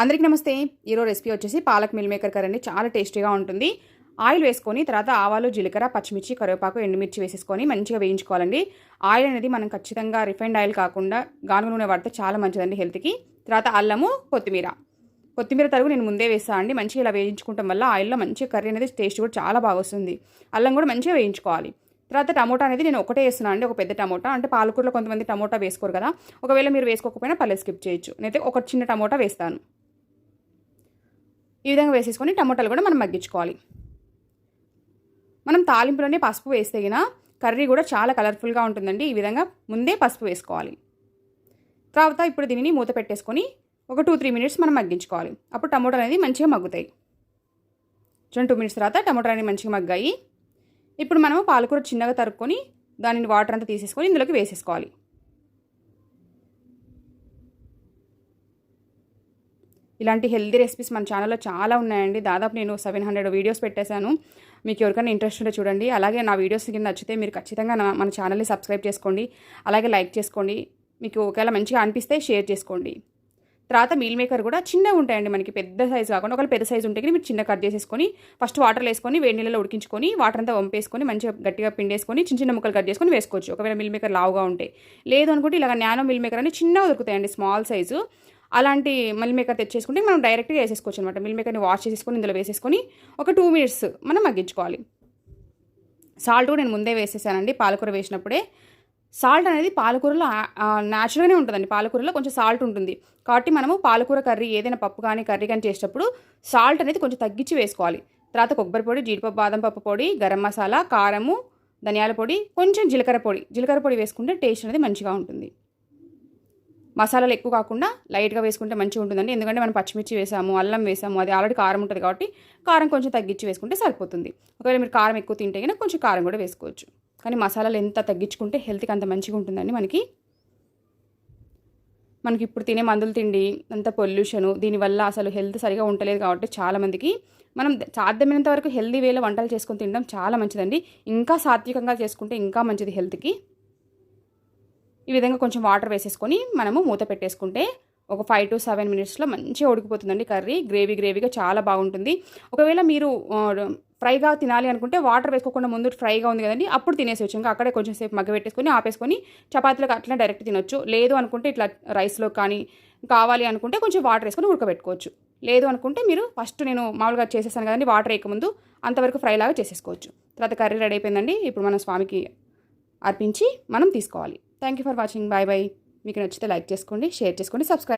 అందరికీ నమస్తే. ఈరోజు రెసిపీ వచ్చేసి పాలక్ మిల్ మేకర్ కర్రీ అండి. చాలా టేస్టీగా ఉంటుంది. ఆయిల్ వేసుకొని తర్వాత ఆవాలు, జీలకర్ర, పచ్చిమిర్చి, కరివేపాకు, ఎండుమిర్చి వేసేసుకొని మంచిగా వేయించుకోవాలండి. ఆయిల్ అనేది మనం ఖచ్చితంగా రిఫైండ్ ఆయిల్ కాకుండా గానుగ నూనె వాడితే చాలా మంచిదండి హెల్త్కి. తర్వాత అల్లము, కొత్తిమీర తరుగు నేను ముందే వేస్తాను అండి. మంచిగా ఇలా వేయించుకోవటం వల్ల ఆయిల్లో మంచిగా కర్రీ అనేది టేస్ట్ కూడా చాలా బాగా వస్తుంది. అల్లం కూడా మంచిగా వేయించుకోవాలి. తర్వాత టమోటా అనేది నేను ఒకటే వేస్తున్నాను అండి, ఒక పెద్ద టమోటా. అంటే పాలకూరలో కొంతమంది టమోటా వేసుకోరు కదా, ఒకవేళ మీరు వేసుకోకపోయినా పర్లేదు, స్కిప్ చేయొచ్చు. నేనైతే ఒక చిన్న టమోటా వేస్తాను. ఈ విధంగా వేసేసుకొని టమోటాలు కూడా మనం మగ్గించుకోవాలి. మనం తాలింపులోనే పసుపు వేస్తే గిన కర్రీ కూడా చాలా కలర్ఫుల్గా ఉంటుందండి. ఈ విధంగా ముందే పసుపు వేసుకోవాలి. తర్వాత ఇప్పుడు దీనిని మూత పెట్టేసుకొని ఒక 2-3 మినిట్స్ మనం మగ్గించుకోవాలి. అప్పుడు టమోటాలు అనేది మంచిగా మగ్గుతాయి. చూడండి, 2 మినిట్స్ తర్వాత టమోటాలు అనేవి మంచిగా మగ్గాయి. ఇప్పుడు మనము పాలకూర చిన్నగా తరుక్కొని దానిని వాటర్ అంతా తీసేసుకొని ఇందులోకి వేసేసుకోవాలి. ఇలాంటి హెల్దీ రెసిపీస్ మన ఛానల్లో చాలా ఉన్నాయండి. దాదాపు నేను 700 వీడియోస్ పెట్టేశాను. మీకు ఎవరికైనా ఇంట్రెస్ట్ ఉంటే చూడండి. అలాగే నా వీడియోస్ కింద నచ్చితే మీరు ఖచ్చితంగా మన ఛానల్ని సబ్స్క్రైబ్ చేసుకోండి. అలాగే లైక్ చేసుకోండి. మీకు ఒకవేళ మంచిగా అనిపిస్తే షేర్ చేసుకోండి. తర్వాత మీల్ మేకర్ కూడా చిన్నగా ఉంటాయండి, మనకి పెద్ద సైజు కాకుండా. ఒకవేళ పెద్ద సైజు ఉంటే మీరు చిన్న కట్ చేసేసుకొని ఫస్ట్ వాటర్లో వేసుకొని వేడి నీళ్ళలో ఉడికించుకొని వాటర్ అంతా వంపేసుకొని మంచిగా గట్టిగా పిండేసుకొని చిన్న చిన్న ముక్కలు కట్ చేసుకొని వేసుకోవచ్చు, ఒకవేళ మిల్ మేకర్ లావుగా ఉంటే. లేదు అనుకుంటే ఇలాగ నానో మిల్ మేకర్ అని చిన్నగా దొరుకుతాయండి, స్మాల్ సైజు. అలాంటి మిల్ మేకర్ తెచ్చేసుకుంటే మనం డైరెక్ట్గా వేసేసుకోవచ్చు అనమాట. మిల్ మేకర్ని వాష్ చేసేసుకొని ఇందులో వేసేసుకొని ఒక 2 మినిట్స్ మనం మగ్గించుకోవాలి. సాల్ట్ కూడా నేను ముందే వేసేసానండి పాలకూర వేసినప్పుడే. సాల్ట్ అనేది పాలకూరలో న్యాచురల్గానే ఉంటుందండి. పాలకూరలో కొంచెం సాల్ట్ ఉంటుంది కాబట్టి మనము పాలకూర కర్రీ ఏదైనా పప్పు కానీ కర్రీ కానీ చేసేటప్పుడు సాల్ట్ అనేది కొంచెం తగ్గించి వేసుకోవాలి. తర్వాత కొబ్బరి పొడి, జీడిపప్పు, బాదం పప్పు పొడి, గరం మసాలా, కారము, ధనియాల పొడి, కొంచెం జీలకర్ర పొడి వేసుకుంటే టేస్ట్ అనేది మంచిగా ఉంటుంది. మసాలాలు ఎక్కువ కాకుండా లైట్గా వేసుకుంటే మంచిగా ఉంటుందండి. ఎందుకంటే మనం పచ్చిమిర్చి వేసాము, అల్లం వేసాము, అది ఆల్రెడీ కారం ఉంటుంది కాబట్టి కారం కొంచెం తగ్గించి వేసుకుంటే సరిపోతుంది. ఒకవేళ మీరు కారం ఎక్కువ తింటే కనుక కొంచెం కారం కూడా వేసుకోవచ్చు. కానీ మసాలాలు ఎంత తగ్గించుకుంటే హెల్త్కి అంత మంచిగా ఉంటుందండి. మనకి ఇప్పుడు తినే మందులు తిండి అంత పొల్యూషను, దీనివల్ల అసలు హెల్త్ సరిగా ఉండలేదు కాబట్టి చాలామందికి మనం సాధ్యమైనంత వరకు హెల్తీ వేలో వంటలు చేసుకొని తినడం చాలా మంచిదండి. ఇంకా సాత్వికంగా చేసుకుంటే ఇంకా మంచిది హెల్త్కి. ఈ విధంగా కొంచెం వాటర్ వేసేసుకొని మనము మూత పెట్టేసుకుంటే ఒక 5 to 7 మినిట్స్లో మంచిగా ఉడికిపోతుందండి కర్రీ. గ్రేవీగా చాలా బాగుంటుంది. ఒకవేళ మీరు ఫ్రైగా తినాలి అనుకుంటే వాటర్ వేసుకోకుండా ముందు ఫ్రైగా ఉంది కదండి, అప్పుడు తినేసేవచ్చు. ఇంకా అక్కడే కొంచెం సేపు మగ్గబెట్టేసుకొని ఆపేసుకొని చపాతీలకు అట్లా డైరెక్ట్ తినొచ్చు. లేదు అనుకుంటే ఇట్లా రైస్లో కానీ కావాలి అనుకుంటే కొంచెం వాటర్ వేసుకొని ఉడకబెట్టుకోవచ్చు. లేదు అనుకుంటే మీరు ఫస్ట్ నేను మామూలుగా చేసేసాను కదండి, వాటర్ వేయకముందు అంతవరకు ఫ్రైలాగా చేసేసుకోవచ్చు. తర్వాత కర్రీ రెడీ అయిపోయిందండి. ఇప్పుడు మనం స్వామికి అర్పించి మనం తీసుకోవాలి. Thank you for watching. Bye bye. మీకు నచ్చితే లైక్ చేసుకోండి, షేర్ చేసుకోండి, సబ్స్క్రైబ్.